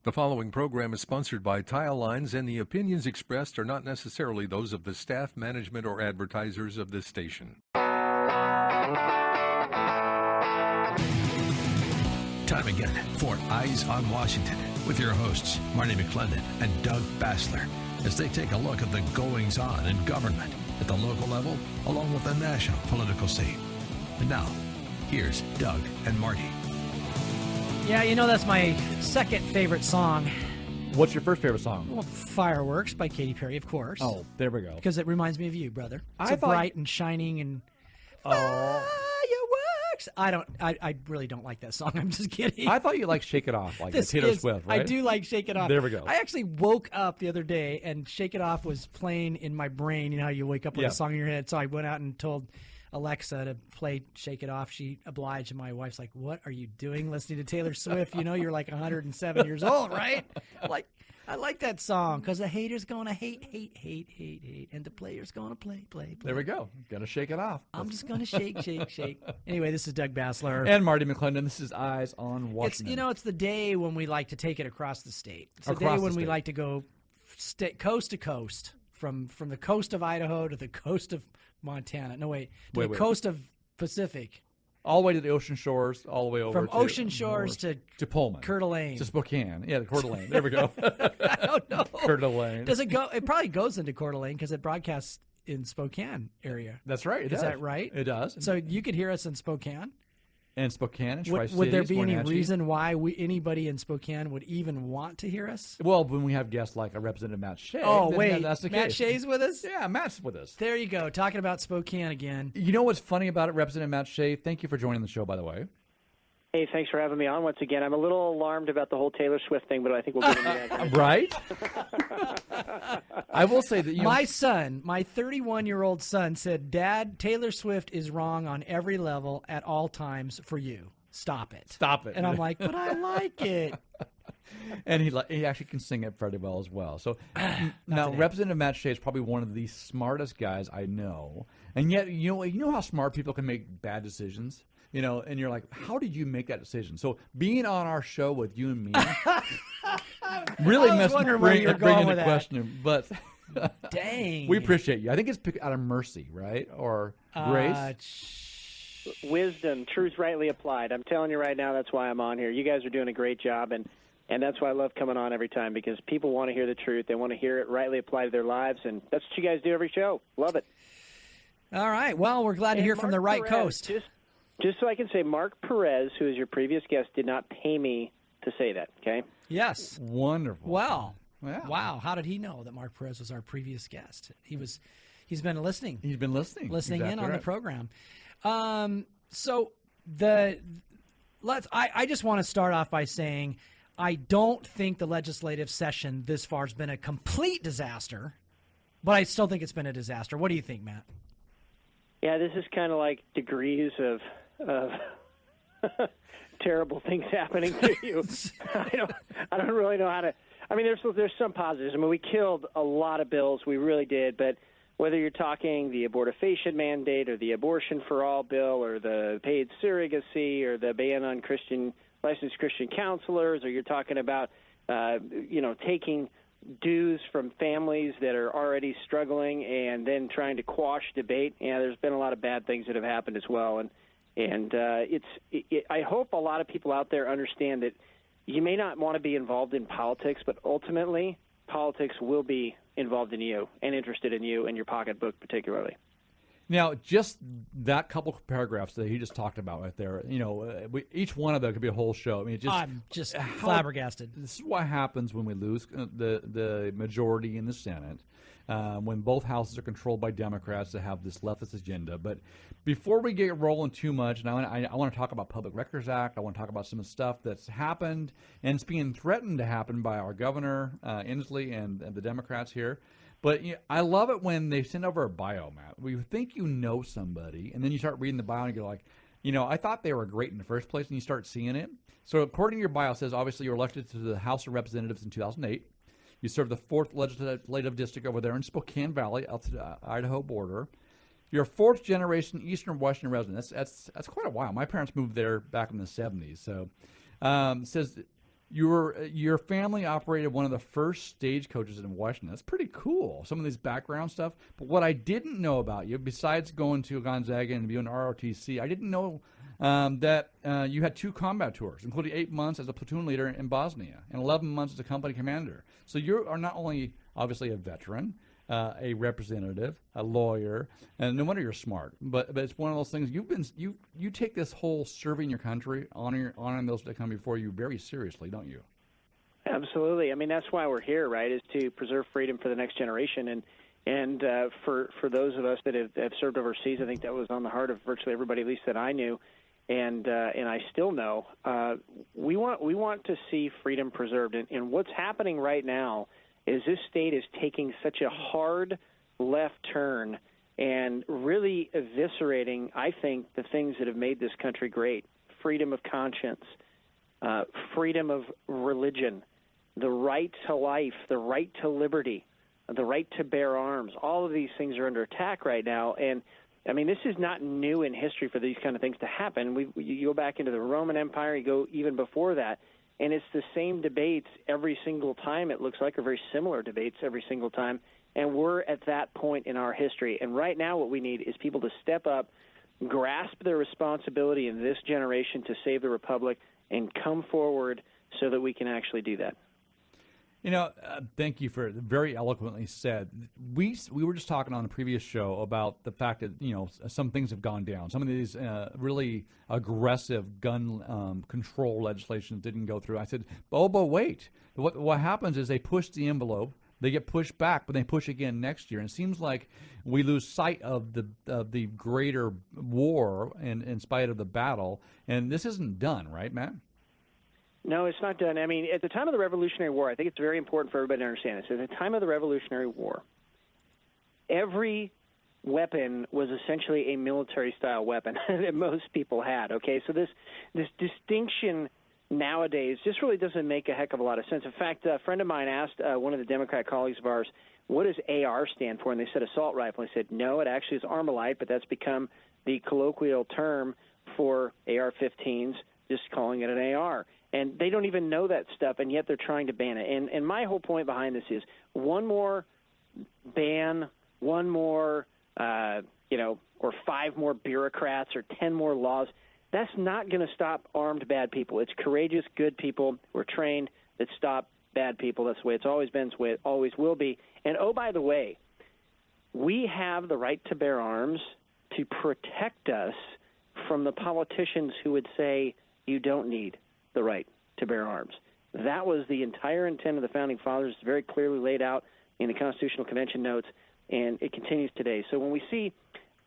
The following program is sponsored by Tile Lines, and the opinions expressed are not necessarily those of the staff, management, or advertisers of this station. Time again for Eyes on Washington with your hosts, Marty McClendon and Doug Bassler, as they take a look at the goings-on in government at the local level, along with the national political scene. And now, here's Doug and Marty. Yeah, you know, that's my second favorite song. What's your first favorite song? Well, Fireworks by Katy Perry, of course. Oh, there we go. Because it reminds me of you, brother. It's I so thought- bright and shining and fireworks. I really don't like that song. I'm just kidding. I thought you liked Shake It Off, like Taylor Swift, right? I do like Shake It Off. There we go. I actually woke up the other day and Shake It Off was playing in my brain. You know how you wake up with a song in your head? So I went out and told Alexa to play Shake It Off. She obliged, and my wife's like, "What are you doing listening to Taylor Swift? You know you're like 107 years old, right?" Like, I like that song because the haters gonna hate, and the players gonna play. There we go. Gonna shake it off. I'm just gonna shake. Anyway, this is Doug Bassler. And Marty McClendon. This is Eyes on Washington. It's the day when we like to take it across the state. It's the Across day when the we state. like to go coast to coast, from the coast of Idaho to the coast of Montana. No, wait, to the coast of Pacific. all the way to the ocean shores, all the way over From to ocean shores to Pullman, Coeur d'Alene. to Spokane. Yeah, the Coeur d'Alene. There we go. I don't know. Coeur d'Alene. Does it go? It probably goes into Coeur d'Alene because it broadcasts in Spokane area. That's right. It Is does. that right? It does. So you could hear us in Spokane. And Spokane and Tri-Cities. Would there be any Wenatchee. reason why anybody in Spokane would even want to hear us? Well, when we have guests like a Representative Matt Shea. Oh, then wait. that's the Matt case. Shea's with us? Yeah, Matt's with us. There you go. Talking about Spokane again. You know what's funny about it, Representative Matt Shea? Thank you for joining the show, by the way. Hey, thanks for having me on once again. I'm a little alarmed about the whole Taylor Swift thing, but I think we'll get into that. Right? I will say that My son, my 31-year-old son, said, "Dad, Taylor Swift is wrong on every level at all times for you. Stop it." Stop it. And I'm like, but I like it. And he actually can sing it fairly well as well. So now Representative Matt Shea is probably one of the smartest guys I know. And yet, you know how smart people can make bad decisions? You know, and you're like, how did you make that decision? So being on our show with you and me really I was wondering where you were going bring with into that. question. But Dang. we appreciate you. I think it's out of mercy, right? Or grace? Wisdom, truth rightly applied. I'm telling you right now, that's why I'm on here. You guys are doing a great job, and that's why I love coming on every time, because people want to hear the truth. They want to hear it rightly applied to their lives, and that's what you guys do every show. Love it. All right. Well, we're glad to hear from the right coast. Just so I can say, Mark Perez, who is your previous guest, did not pay me to say that, okay? Yes. Wonderful. Wow. Yeah. Wow. How did he know that Mark Perez was our previous guest? He's been listening. He's been listening. Listening Exactly in on right. the program. So I just want to start off by saying I don't think the legislative session this far has been a complete disaster, but I still think it's been a disaster. What do you think, Matt? Yeah, this is kind of like degrees of terrible things happening to you. I don't really know how to. I mean, there's some positives. I mean, we killed a lot of bills. We really did. But whether you're talking the abortifacient mandate or the abortion for all bill or the paid surrogacy or the ban on licensed Christian counselors, or you're talking about taking dues from families that are already struggling and then trying to quash debate. Yeah, there's been a lot of bad things that have happened as well. And I hope a lot of people out there understand that you may not want to be involved in politics, but ultimately politics will be involved in you and interested in you and your pocketbook particularly. Now, just that couple of paragraphs that he just talked about right there, each one of them could be a whole show. I mean, I'm just flabbergasted. This is what happens when we lose the majority in the Senate, when both houses are controlled by Democrats that have this leftist agenda. But before we get rolling too much, and I want to talk about Public Records Act, I want to talk about some of the stuff that's happened and it's being threatened to happen by our governor, Inslee, and the Democrats here. But I love it when they send over a bio, Matt. We think you know somebody, and then you start reading the bio and you're like, I thought they were great in the first place, and you start seeing it. So according to your bio, it says, obviously, you were elected to the House of Representatives in 2008. You served the 4th Legislative District over there in Spokane Valley, out to the Idaho border. You're a 4th-generation Eastern Washington resident. That's quite a while. My parents moved there back in the 70s. So it says Your family operated one of the first stagecoaches in Washington. That's pretty cool, some of this background stuff. But what I didn't know about you, besides going to Gonzaga and being ROTC, I didn't know that you had 2 combat tours, including 8 months as a platoon leader in Bosnia and 11 months as a company commander. So you are not only obviously a veteran, a representative, a lawyer, and no wonder you're smart. But it's one of those things you take this whole serving your country, honoring those that come before you very seriously, don't you? Absolutely. I mean, that's why we're here, right? Is to preserve freedom for the next generation, and for those of us that have served overseas, I think that was on the heart of virtually everybody, at least that I knew, and I still know. We want to see freedom preserved, and what's happening right now is this state is taking such a hard left turn and really eviscerating, I think, the things that have made this country great. Freedom of conscience, freedom of religion, the right to life, the right to liberty, the right to bear arms. All of these things are under attack right now. And, I mean, this is not new in history for these kind of things to happen. You go back into the Roman Empire, you go even before that, and it's the same debates every single time, it looks like, or very similar debates every single time. And we're at that point in our history. And right now what we need is people to step up, grasp their responsibility in this generation to save the republic, and come forward so that we can actually do that. You know, thank you for very eloquently said. We were just talking on the previous show about the fact that, you know, some things have gone down. Some of these really aggressive gun control legislation didn't go through. I said, but wait. What happens is they push the envelope. They get pushed back, but they push again next year. And it seems like we lose sight of the greater war in spite of the battle. And this isn't done, right, Matt? No, it's not done. I mean, at the time of the Revolutionary War, I think it's very important for everybody to understand this. At the time of the Revolutionary War, every weapon was essentially a military-style weapon that most people had, okay? So this distinction nowadays just really doesn't make a heck of a lot of sense. In fact, a friend of mine asked one of the Democrat colleagues of ours, what does AR stand for? And they said assault rifle. I said, no, it actually is Armalite, but that's become the colloquial term for AR-15s, just calling it an AR. And they don't even know that stuff, and yet they're trying to ban it. And my whole point behind this is one more ban, one more, or 5 more bureaucrats or 10 more laws, that's not going to stop armed bad people. It's courageous, good people who are trained that stop bad people. That's the way it's always been. It's the way it always will be. And, oh, by the way, we have the right to bear arms to protect us from the politicians who would say you don't need the right to bear arms. That was the entire intent of the Founding Fathers. It's very clearly laid out in the Constitutional Convention notes, and it continues today. So when we see,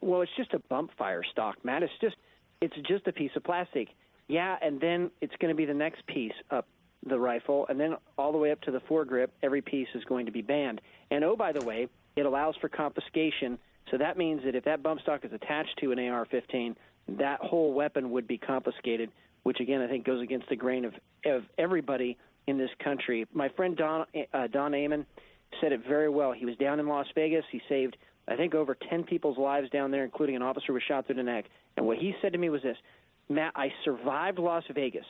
well, it's just a bump fire stock, Matt, it's just a piece of plastic. Yeah, and then it's going to be the next piece up the rifle, and then all the way up to the foregrip, every piece is going to be banned. And, oh, by the way, it allows for confiscation, so that means that if that bump stock is attached to an AR-15, that whole weapon would be confiscated, which, again, I think goes against the grain of everybody in this country. My friend Don Amon said it very well. He was down in Las Vegas. He saved, I think, over 10 people's lives down there, including an officer who was shot through the neck. And what he said to me was this, Matt, I survived Las Vegas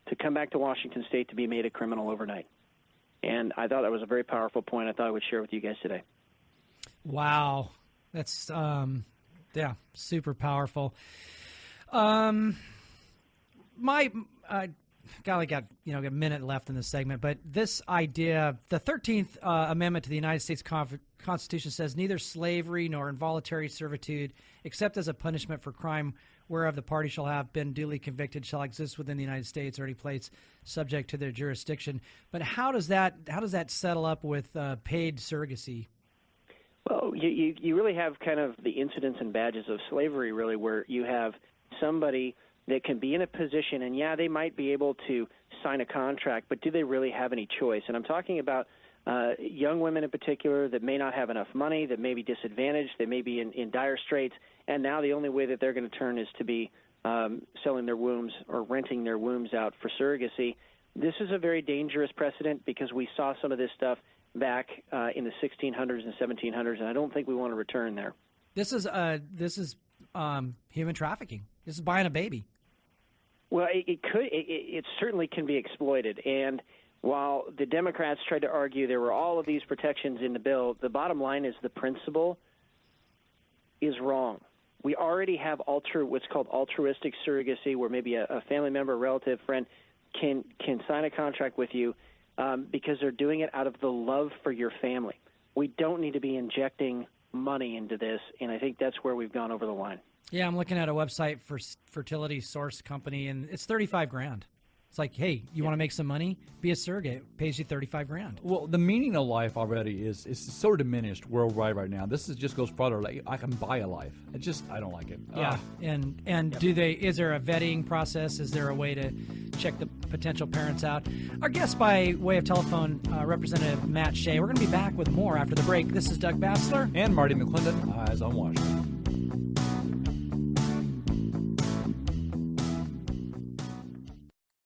to come back to Washington State to be made a criminal overnight. And I thought that was a very powerful point. I thought I would share with you guys today. Wow. That's, super powerful. Golly, got a minute left in this segment, but this idea, the 13th Amendment to the United States Constitution says neither slavery nor involuntary servitude, except as a punishment for crime whereof the party shall have been duly convicted, shall exist within the United States or any place subject to their jurisdiction. But how does that settle up with paid surrogacy? Well, you really have kind of the incidents and badges of slavery, really, where you have somebody that can be in a position, and yeah, they might be able to sign a contract, but do they really have any choice? And I'm talking about young women in particular that may not have enough money, that may be disadvantaged, they may be in dire straits, and now the only way that they're going to turn is to be selling their wombs or renting their wombs out for surrogacy. This is a very dangerous precedent because we saw some of this stuff back in the 1600s and 1700s, and I don't think we want to return there. This is human trafficking. This is buying a baby. Well, it certainly can be exploited. And while the Democrats tried to argue there were all of these protections in the bill, the bottom line is the principle is wrong. We already have what's called altruistic surrogacy, where maybe a family member, relative, friend can sign a contract with you because they're doing it out of the love for your family. We don't need to be injecting money into this, and I think that's where we've gone over the line. Yeah, I'm looking at a website for fertility source company, and it's $35,000. It's like, hey, you want to make some money? Be a surrogate. It pays you $35,000. Well, the meaning of life already is so diminished worldwide right now. This just goes further. Like, I can buy a life. I don't like it. Yeah, and is there a vetting process? Is there a way to check the potential parents out? Our guest by way of telephone, Representative Matt Shea. We're going to be back with more after the break. This is Doug Bassler. And Marty McClendon, Eyes on Washington.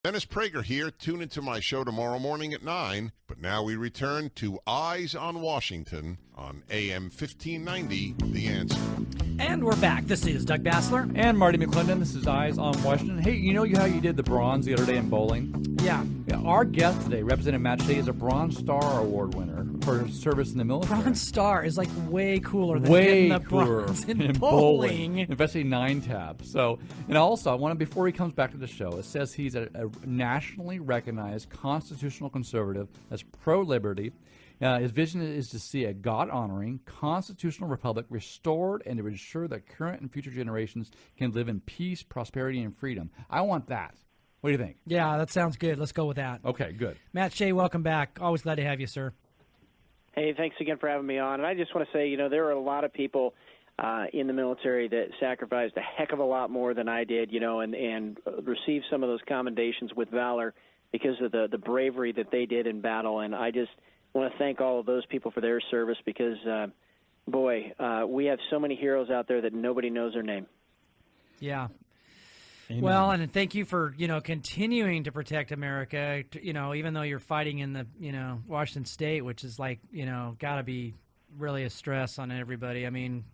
Dennis Prager here. Tune into my show tomorrow morning at 9. But now we return to Eyes on Washington on AM 1590, The Answer. And we're back. This is Doug Bassler. And Marty McClendon. This is Eyes on Washington. Hey, you know how you did the bronze the other day in bowling? Yeah. Our guest today, Representative Matt Shea, is a Bronze Star Award winner for service in the military. Bronze Star is like way cooler than getting the bronze in bowling. Especially 9 tabs. So, and also, I want to, before he comes back to the show, it says he's a nationally recognized constitutional conservative that's pro-liberty. His vision is to see a God-honoring constitutional republic restored and to ensure that current and future generations can live in peace, prosperity, and freedom. I want that. What do you think? Yeah, that sounds good. Let's go with that. Okay, good. Matt Shea, welcome back. Always glad to have you, sir. Hey, thanks again for having me on. And I just want to say, there are a lot of people in the military that sacrificed a heck of a lot more than I did, and received some of those commendations with valor because of the bravery that they did in battle. And I just want to thank all of those people for their service because, we have so many heroes out there that nobody knows their name. Yeah. Amen. Well, and thank you for, continuing to protect America, even though you're fighting in the, Washington State, which is like, got to be really a stress on everybody. I mean,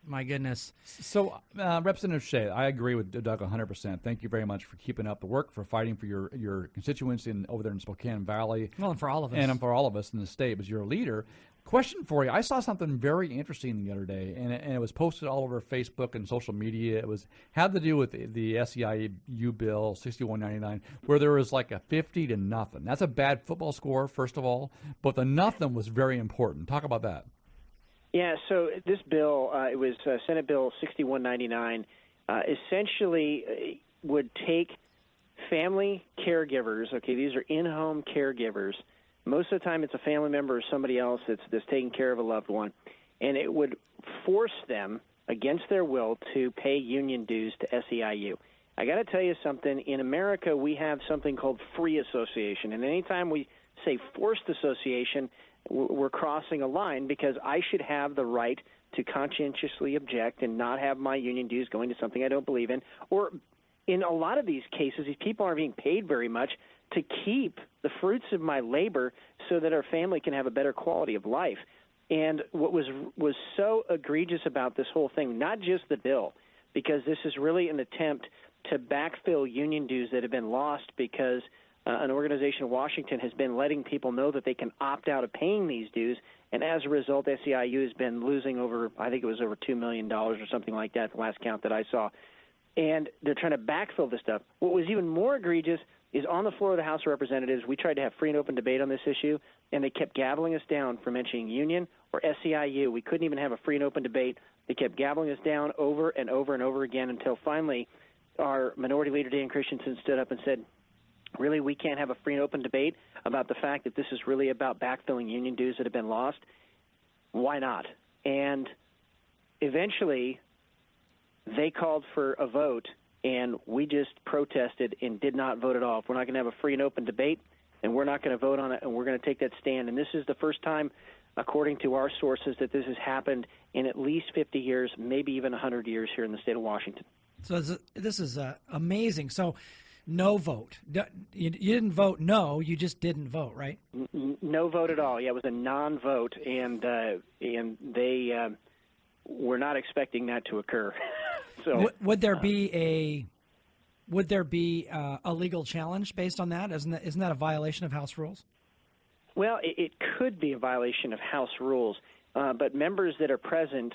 my goodness. So, Representative Shea, I agree with Doug 100%. Thank you very much for keeping up the work, for fighting for your constituents over there in Spokane Valley. Well, and for all of us. And for all of us in the state, as you're a leader. Question for you. I saw something very interesting the other day, and it was posted all over Facebook and social media. It had to do with the SEIU bill 6199, where there was like a 50-0. That's a bad football score, first of all, but the nothing was very important. Talk about that. Yeah, so this bill, it was Senate Bill 6199, essentially would take family caregivers, okay, these are in-home caregivers. Most of the time it's a family member or somebody else that's taking care of a loved one, and it would force them, against their will, to pay union dues to SEIU. I got to tell you something. In America, we have something called free association, and anytime we say forced association, we're crossing a line because I should have the right to conscientiously object and not have my union dues going to something I don't believe in. Or in a lot of these cases, these people aren't being paid very much to keep the fruits of my labor so that our family can have a better quality of life. And what was so egregious about this whole thing, not just the bill, because this is really an attempt to backfill union dues that have been lost because an organization in Washington has been letting people know that they can opt out of paying these dues, and as a result, SEIU has been losing over $2 million or something like that, the last count that I saw. And they're trying to backfill this stuff. What was even more egregious is on the floor of the House of Representatives, we tried to have free and open debate on this issue, and they kept gaveling us down for mentioning union or SEIU. We couldn't even have a free and open debate. They kept gaveling us down over and over and over again until finally our Minority Leader, Dan Christensen, stood up and said, really, we can't have a free and open debate about the fact that this is really about backfilling union dues that have been lost. Why not? And eventually they called for a vote, and we just protested and did not vote at all. If we're not going to have a free and open debate, and we're not going to vote on it, and we're going to take that stand. And this is the first time, according to our sources, that this has happened in at least 50 years, maybe even 100 years here in the state of Washington. So this is amazing. So no vote. You didn't vote no, you just didn't vote, right? No vote at all. Yeah, it was a non-vote, and they were not expecting that to occur. So would there be Would there be a legal challenge based on that? Isn't that a violation of House rules? Well, it could be a violation of House rules, but members that are present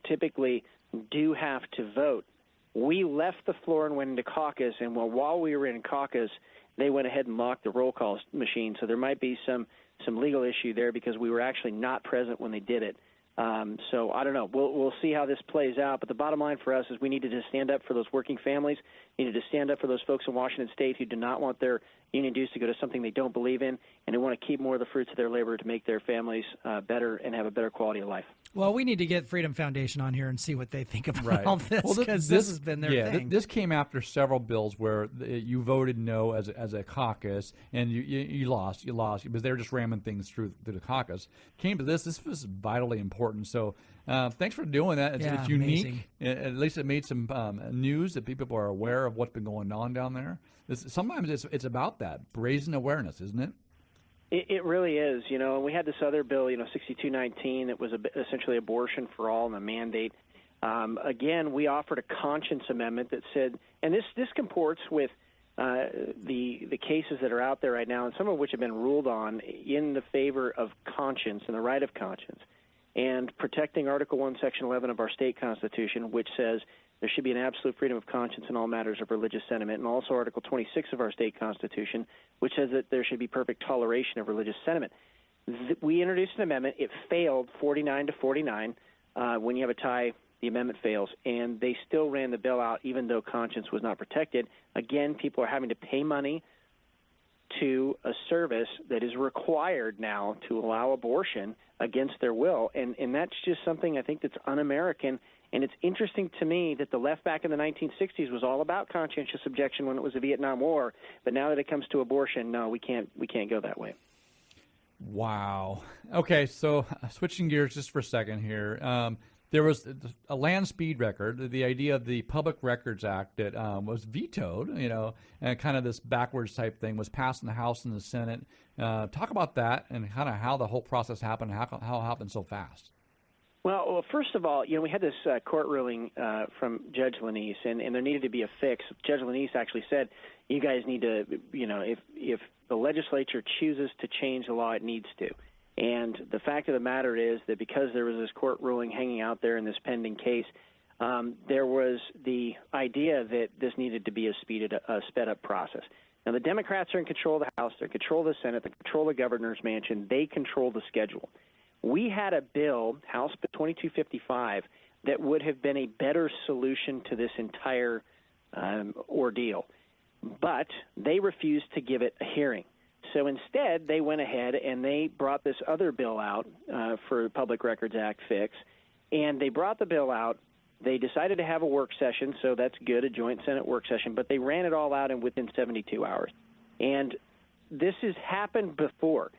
typically do have to vote. We left the floor and went into caucus, and while we were in caucus, they went ahead and locked the roll call machine. So there might be some legal issue there because we were actually not present when they did it. So I don't know. We'll see how this plays out. But the bottom line for us is we needed to stand up for those working families, needed to stand up for those folks in Washington State who do not want their union dues to go to something they don't believe in, and who want to keep more of the fruits of their labor to make their families better and have a better quality of life. Well, we need to get Freedom Foundation on here and see what they think about all this, Well, because this has been their thing. This came after several bills where you voted no as a caucus, and you lost because they were just ramming things through the caucus. Came to this was vitally important. So thanks for doing that. It's unique. Amazing. At least it made some news that people are aware of what's been going on down there. Sometimes it's about that, raising awareness, isn't it? It really is, and we had this other bill, 6219, that was essentially abortion for all and a mandate. Again, we offered a conscience amendment that said, and this comports with the cases that are out there right now, and some of which have been ruled on in the favor of conscience and the right of conscience, and protecting Article 1, Section 11 of our state constitution, which says there should be an absolute freedom of conscience in all matters of religious sentiment, and also Article 26 of our state constitution, which says that there should be perfect toleration of religious sentiment. We introduced an amendment. It failed 49 to 49. When you have a tie, the amendment fails, and they still ran the bill out even though conscience was not protected. Again, people are having to pay money to a service that is required now to allow abortion against their will, and that's just something I think that's un-American. And it's interesting to me that the left back in the 1960s was all about conscientious objection when it was the Vietnam War, but now that it comes to abortion, no, we can't go that way. Wow. Okay, so switching gears just for a second here. There was a land speed record, the idea of the Public Records Act that was vetoed, and kind of this backwards type thing was passed in the House and the Senate. Talk about that and kind of how the whole process happened, how it happened so fast. Well, first of all, we had this court ruling from Judge Lanise, and there needed to be a fix. Judge Lanise actually said, you guys need to, if the legislature chooses to change the law, it needs to. And the fact of the matter is that because there was this court ruling hanging out there in this pending case, there was the idea that this needed to be a sped-up process. Now, the Democrats are in control of the House, they're in control of the Senate, they control the governor's mansion, they control the schedule. We had a bill, House Bill 2255, that would have been a better solution to this entire ordeal, but they refused to give it a hearing. So instead, they went ahead and they brought this other bill out for the Public Records Act fix, and they brought the bill out. They decided to have a work session, so that's good, a joint Senate work session, but they ran it all out within 72 hours. And this has happened before.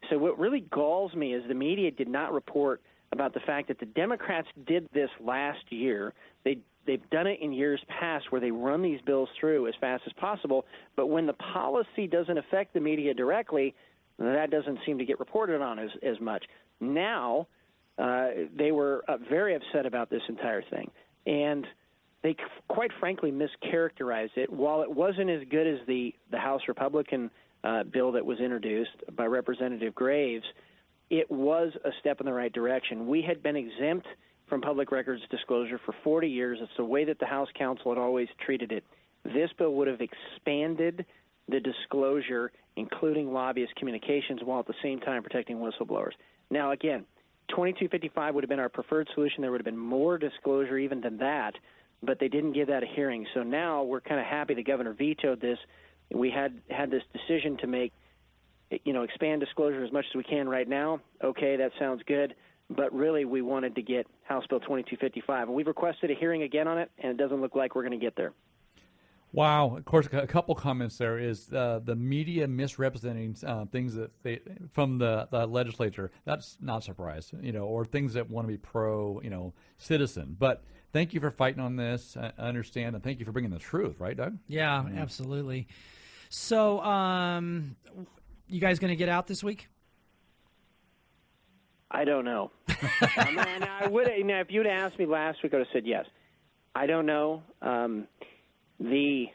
So what really galls me is the media did not report about the fact that the Democrats did this last year. They've done it in years past where they run these bills through as fast as possible, but when the policy doesn't affect the media directly, that doesn't seem to get reported on as much. Now, they were very upset about this entire thing, and they quite frankly mischaracterized it. While it wasn't as good as the House Republican bill that was introduced by Representative Graves, it was a step in the right direction. We had been exempt from public records disclosure for 40 years. It's the way that the House counsel had always treated it. This bill would have expanded the disclosure, including lobbyist communications, while at the same time protecting whistleblowers. Now, again, 2255 would have been our preferred solution. There would have been more disclosure even than that, but they didn't give that a hearing. So now we're kind of happy the governor vetoed this. We had this decision to make, expand disclosure as much as we can right now. Okay, that sounds good. But really, we wanted to get House Bill 2255. And we've requested a hearing again on it, and it doesn't look like we're going to get there. Wow. Of course, a couple comments there is the media misrepresenting things that from the legislature. That's not a surprise, or things that want to be pro-citizen. But thank you for fighting on this. I understand, and thank you for bringing the truth, right, Doug? Yeah, absolutely. So you guys going to get out this week? I don't know. I would. If you'd asked me last week, I would have said yes. I don't know. the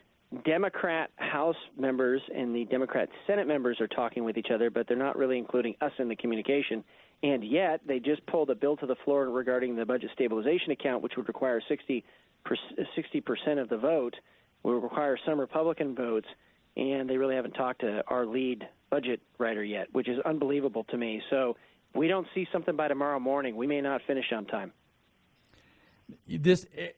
Democrat House members and the Democrat Senate members are talking with each other, but they're not really including us in the communication. And yet they just pulled a bill to the floor regarding the budget stabilization account, which would require 60% of the vote, will require some Republican votes, and they really haven't talked to our lead budget writer yet, which is unbelievable to me. So if we don't see something by tomorrow morning, we may not finish on time.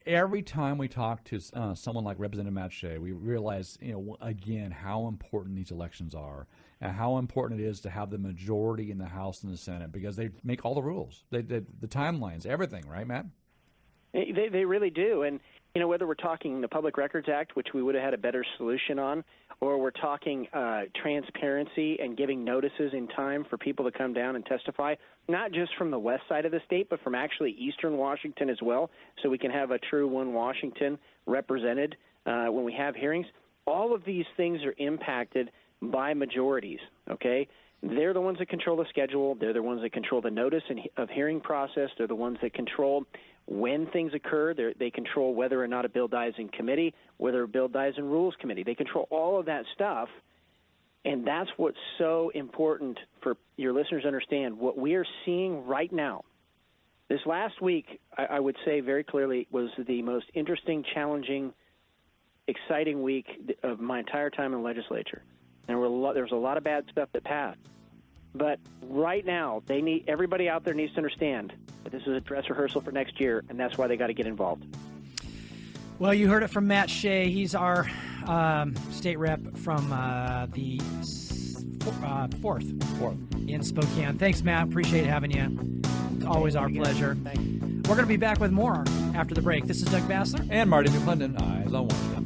Every time we talk to someone like Representative Matt Shea, we realize, again, how important these elections are and how important it is to have the majority in the House and the Senate, because they make all the rules, the timelines, everything, right, Matt? They really do. And, whether we're talking the Public Records Act, which we would have had a better solution on, or we're talking transparency and giving notices in time for people to come down and testify, not just from the west side of the state, but from actually eastern Washington as well, so we can have a true one Washington represented when we have hearings. All of these things are impacted by majorities, okay? They're the ones that control the schedule. They're the ones that control the notice of hearing process. They're the ones that control when things occur. They control whether or not a bill dies in committee, whether a bill dies in Rules Committee. They control all of that stuff, and that's what's so important for your listeners to understand. What we are seeing right now, this last week, I would say very clearly, was the most interesting, challenging, exciting week of my entire time in the legislature. And there was a lot of bad stuff that passed. But right now, everybody out there needs to understand that this is a dress rehearsal for next year, and that's why they got to get involved. Well, you heard it from Matt Shea. He's our state rep from the 4th in Spokane. Thanks, Matt. Appreciate having you. It's always our pleasure. Thanks. We're going to be back with more after the break. This is Doug Bassler and Marty McClendon. Eyes on Washington.